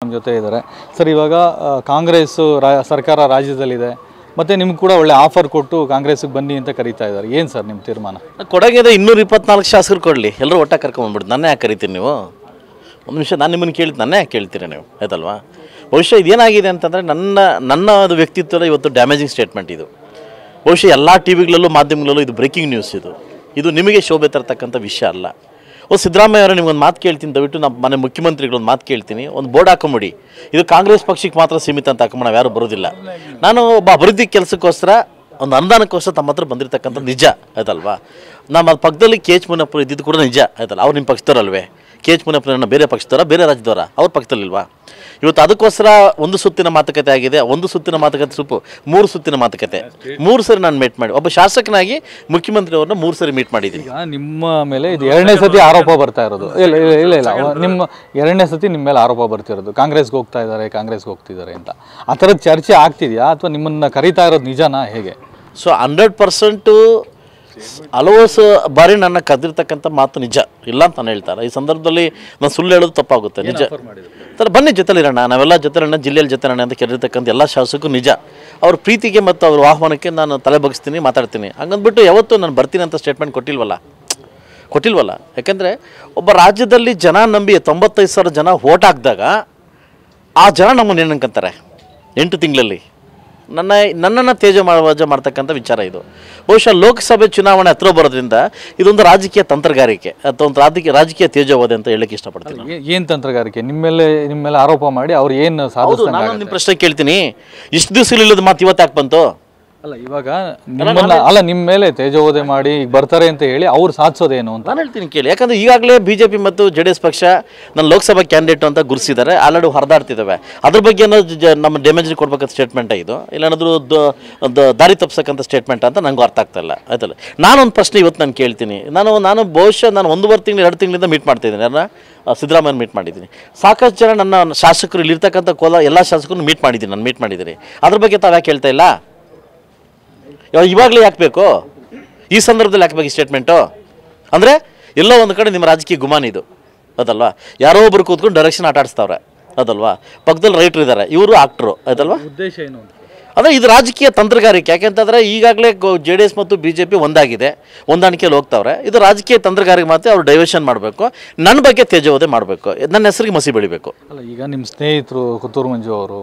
ನಮ್ಮ ಜೊತೆ ಇದ್ದಾರೆ ಸರ್. ಇವಾಗ ಕಾಂಗ್ರೆಸ್ ಸರ್ಕಾರ ರಾಜ್ಯದಲ್ಲಿದೆ, ಮತ್ತು ನಿಮ್ಗೆ ಕೂಡ ಒಳ್ಳೆ ಆಫರ್ ಕೊಟ್ಟು ಕಾಂಗ್ರೆಸ್ಗೆ ಬನ್ನಿ ಅಂತ ಕರೀತಾ ಇದ್ದಾರೆ. ಏನು ಸರ್ ನಿಮ್ಮ ತೀರ್ಮಾನ? ಕೊಡಗಿದೆ 224 ಶಾಸಕರು ಕೊಡಲಿ, ಎಲ್ಲರೂ ಒಟ್ಟಾಗಿ ಕರ್ಕೊಂಡ್ಬಿಡ್ತು. ನನ್ನೇ ಯಾಕೆ ಕರಿತೀರಿ ನೀವು? ಒಂದು ನಿಮಿಷ, ನಾನು ನಿಮ್ಮನ್ನು ಕೇಳಿದ್ದು ನನ್ನೇ ಯಾಕೆ ಕೇಳ್ತೀರಿ ನೀವು? ಆಯ್ತಲ್ವಾ? ಬಹುಶಃ ಇದೇನಾಗಿದೆ ಅಂತಂದರೆ ನನ್ನ ಅದು ವ್ಯಕ್ತಿತ್ವದ ಇವತ್ತು ಡ್ಯಾಮೇಜಿಂಗ್ ಸ್ಟೇಟ್ಮೆಂಟ್ ಇದು. ಬಹುಶಃ ಎಲ್ಲ ಟಿ ವಿಗಳಲ್ಲೂ ಮಾಧ್ಯಮಗಳಲ್ಲೂ ಇದು ಬ್ರೇಕಿಂಗ್ ನ್ಯೂಸ್. ಇದು ನಿಮಗೆ ಶೋಭೆ ತರ್ತಕ್ಕಂಥ ವಿಷಯ ಅಲ್ಲ. ಸಿದ್ದರಾಮಯ್ಯ ಅವರೇ, ನಿಮ್ಗೊಂದು ಮಾತು ಕೇಳ್ತೀನಿ, ದಯವಿಟ್ಟು ನಮ್ಮ ಮನೆ ಮುಖ್ಯಮಂತ್ರಿಗಳೊಂದು ಮಾತು ಕೇಳ್ತೀನಿ, ಒಂದು ಬೋರ್ಡ್ ಹಾಕೊಂಬಿಡಿ, ಇದು ಕಾಂಗ್ರೆಸ್ ಪಕ್ಷಕ್ಕೆ ಮಾತ್ರ ಸೀಮಿತ ಅಂತ ಹಾಕೊಂಬಿಡಿ, ನಾವು ಯಾರು ಬರೋದಿಲ್ಲ. ನಾನು ಒಬ್ಬ ಅಭಿವೃದ್ಧಿ ಕೆಲಸಕ್ಕೋಸ್ಕರ ಒಂದು ಅನುದಾನಕ್ಕೋಸ್ಕರ ತಮ್ಮ ಹತ್ರ ಬಂದಿರತಕ್ಕಂಥ ನಿಜ ಆಯ್ತಲ್ವಾ. ನಮ್ಮ ಪಕ್ಕದಲ್ಲಿ ಕೆ ಎಚ್ ಮುನಿಯಪ್ಪ ಇದ್ದಿದ್ದು ಕೂಡ ನಿಜ ಆಯ್ತಲ್ಲ. ಅವ್ರು ನಿಮ್ಮ ಪಕ್ಷದವರಲ್ವೇ? ಕೆ ಎಚ್ ಮುನಿಯಪ್ಪನ ಬೇರೆ ಪಕ್ಷದವರ, ಬೇರೆ ರಾಜ್ಯದವರ? ಅವ್ರ ಪಕ್ಷದಲ್ಲಿಲ್ವಾ? ಇವತ್ತು ಅದಕ್ಕೋಸ್ಕರ ಒಂದು ಸುತ್ತಿನ ಮಾತುಕತೆ ಆಗಿದೆ. ಒಂದು ಸುತ್ತಿನ ಮಾತುಕತೆ ಸುಪ್ಪು 3 ಸುತ್ತಿನ ಮಾತುಕತೆ. 3 ಸರಿ ನಾನು ಮೀಟ್ ಮಾಡಿ, ಒಬ್ಬ ಶಾಸಕನಾಗಿ ಮುಖ್ಯಮಂತ್ರಿ ಅವ್ರನ್ನ 3 ಸರಿ ಮೀಟ್ ಮಾಡಿದ್ದೀನಿ. ನಿಮ್ಮ ಮೇಲೆ ಇದು 2ನೇ ಸತಿ ಆರೋಪ ಬರ್ತಾ ಇರೋದು. ಇಲ್ಲ ನಿಮ್ಮ 2ನೇ ಸತಿ ನಿಮ್ಮ ಮೇಲೆ ಆರೋಪ ಬರ್ತಿರೋದು, ಕಾಂಗ್ರೆಸ್ಗೆ ಹೋಗ್ತಾ ಇದ್ದಾರೆ, ಕಾಂಗ್ರೆಸ್ಗೆ ಹೋಗ್ತಿದ್ದಾರೆ ಅಂತ. ಆ ಥರದ ಚರ್ಚೆ ಆಗ್ತಿದೆಯಾ, ಅಥವಾ ನಿಮ್ಮನ್ನು ಕರೀತಾ ಇರೋದು ನಿಜನಾ, ಹೇಗೆ? ಸೊ 100% ಹಲವು ಬಾರಿ ನನ್ನ ಕದ್ದಿರ್ತಕ್ಕಂಥ ಮಾತು ನಿಜ, ಇಲ್ಲ ಅಂತ ನಾನು ಹೇಳ್ತಾರೆ. ಈ ಸಂದರ್ಭದಲ್ಲಿ ನಾನು ಸುಳ್ಳು ಹೇಳೋದು ತಪ್ಪಾಗುತ್ತೆ. ನಿಜ ಸರ್, ಬನ್ನಿ ಜೊತೆಲಿರೋಣ, ನಾವೆಲ್ಲ ಜೊತೆಲಿರೋಣ, ಜಿಲ್ಲೆಯಲ್ಲಿ ಜೊತೆಲಿರೋಣ ಅಂತ ಕೇಳಿರ್ತಕ್ಕಂಥ ಎಲ್ಲ ಶಾಸಕರು ನಿಜ. ಅವ್ರ ಪ್ರೀತಿಗೆ ಮತ್ತು ಅವ್ರ ಆಹ್ವಾನಕ್ಕೆ ನಾನು ತಲೆ ಬಗ್ಸ್ತೀನಿ, ಮಾತಾಡ್ತೀನಿ. ಹಂಗಂದ್ಬಿಟ್ಟು ಯಾವತ್ತೂ ನಾನು ಬರ್ತೀನಿ ಅಂತ ಸ್ಟೇಟ್ಮೆಂಟ್ ಕೊಟ್ಟಿಲ್ವಲ್ಲ. ಯಾಕೆಂದರೆ ಒಬ್ಬ ರಾಜ್ಯದಲ್ಲಿ ಜನ ನಂಬಿ 95,000 ಜನ ವೋಟ್ ಹಾಕಿದಾಗ ಆ ಜನ ನಮ್ಮನ್ನು ಏನು ಅನ್ಕೊಂತಾರೆ? 8 ತಿಂಗಳಲ್ಲಿ ನನ್ನನ್ನು ತೇಜೋವಜ ಮಾಡ್ತಕ್ಕಂಥ ವಿಚಾರ ಇದು. ಬಹುಶಃ ಲೋಕಸಭೆ ಚುನಾವಣೆ ಹತ್ರ ಬರೋದ್ರಿಂದ ಇದೊಂದು ರಾಜಕೀಯ ತಂತ್ರಗಾರಿಕೆ ಅಥವಾ ಒಂದು ರಾಜಕೀಯ ತೇಜೋವಧೆ ಅಂತ ಹೇಳಕ್ಕೆ ಇಷ್ಟಪಡ್ತೀನಿ. ಏನು ತಂತ್ರಗಾರಿಕೆ? ನಿಮ್ಮ ಮೇಲೆ ಆರೋಪ ಮಾಡಿ ಅವ್ರು ಏನು ಸಾಧಿಸ್ತಾರೆ? ನಾನು ನಿಮ್ಮ ಪ್ರಶ್ನೆ ಕೇಳ್ತೀನಿ, ಇಷ್ಟು ದಿವಸ ಇಲ್ಲದ ಮಾತು ಇವತ್ತು ಯಾಕೆ ಬಂತು? ಅಲ್ಲ, ಇವಾಗ ನಿಮ್ಮ ಮೇಲೆ ತೇಜೋವಧೆ ಮಾಡಿ ಈಗ ಬರ್ತಾರೆ ಅಂತ ಹೇಳಿ ಅವ್ರು ಸಾಧಿಸೋದೇನು ಅಂತ ನಾನು ಹೇಳ್ತೀನಿ ಕೇಳಿ. ಯಾಕಂದರೆ ಈಗಾಗಲೇ BJP ಮತ್ತು JDS ಪಕ್ಷ ನನ್ನ ಲೋಕಸಭಾ ಕ್ಯಾಂಡಿಡೇಟ್ ಅಂತ ಗುರುಸಿದ್ದಾರೆ, ಆಲ್ರೆಡಿ ಹರಿದಾಡ್ತಿದ್ದಾವೆ. ಅದ್ರ ಬಗ್ಗೆ ನಮ್ಮ ಡ್ಯಾಮೇಜ್ ಕೊಡ್ಬೇಕಂತ ಸ್ಟೇಟ್ಮೆಂಟ್ ಇದು, ಇಲ್ಲಾಂದ್ರೂ ದಾರಿ ತಪ್ಪಿಸಕ್ಕಂಥ ಸ್ಟೇಟ್ಮೆಂಟ್ ಅಂತ ನನಗೂ ಅರ್ಥ ಆಗ್ತಾ ಇಲ್ಲ ಆಯ್ತಲ್ಲ. ನಾನೊಂದು ಪ್ರಶ್ನೆ ಇವತ್ತು ನಾನು ಕೇಳ್ತೀನಿ. ನಾನು ಬಹುಶಃ 1.5 ತಿಂಗಳು 2 ತಿಂಗಳಿಂದ ಮೀಟ್ ಮಾಡ್ತಿದ್ದೀನಿ. ಯಾರನ್ನ? ಸಿದ್ದರಾಮಯ್ಯನ ಮೀಟ್ ಮಾಡಿದ್ದೀನಿ. ಸಾಕಷ್ಟು ಜನ ನನ್ನ ಶಾಸಕರು ಇಲ್ಲಿರ್ತಕ್ಕಂಥ ಎಲ್ಲ ಶಾಸಕರನ್ನು ಮೀಟ್ ಮಾಡಿದ್ದೀನಿ. ಅದ್ರ ಬಗ್ಗೆ ತಾವು ಯಾಕೆ ಹೇಳ್ತಾ ಇಲ್ಲ? ಇವಾಗಲೇ ಯಾಕೆ ಬೇಕು? ಈ ಸಂದರ್ಭದಲ್ಲಿ ಯಾಕೆ ಬೇಕು ಈ ಸ್ಟೇಟ್ಮೆಂಟು? ಅಂದರೆ ಎಲ್ಲೋ ಒಂದು ಕಡೆ ನಿಮ್ಮ ರಾಜಕೀಯ ಗುಮಾನಿ ಇದು ಅದಲ್ವಾ. ಯಾರೋ ಒಬ್ರು ಕೂತ್ಕೊಂಡು ಡೈರೆಕ್ಷನ್ ಆಟ ಆಡಿಸ್ತಾವ್ರೆ ಅದಲ್ವಾ. ಪಕ್ಕದಲ್ಲಿ ರೈಟ್ರು ಇದ್ದಾರೆ, ಇವರು ಆಕ್ಟ್ರು ಆಯ್ತಲ್ವಾ. ಉದ್ದೇಶ ಏನು ಅಂದರೆ ಇದು ರಾಜಕೀಯ ತಂತ್ರಗಾರಿಕೆ. ಯಾಕೆಂತಂದರೆ ಈಗಾಗಲೇ JDS ಮತ್ತು BJP ಒಂದಾಗಿದೆ, ಹೊಂದಾಣಿಕೆಯಲ್ಲಿ ಹೋಗ್ತಾವ್ರೆ. ಇದು ರಾಜಕೀಯ ತಂತ್ರಗಾರಿಕೆ ಮಾತ್ರ. ಅವ್ರು ಡೈವರ್ಷನ್ ಮಾಡಬೇಕು, ನನ್ನ ಬಗ್ಗೆ ತೇಜೋವಧೆ ಮಾಡಬೇಕು, ನನ್ನ ಹೆಸರಿಗೆ ಮಸಿ ಬೆಳಿಬೇಕು. ಅಲ್ಲ, ಈಗ ನಿಮ್ಮ ಸ್ನೇಹಿತರು ಕುತ್ತೂರು ಮಂಜು ಅವರು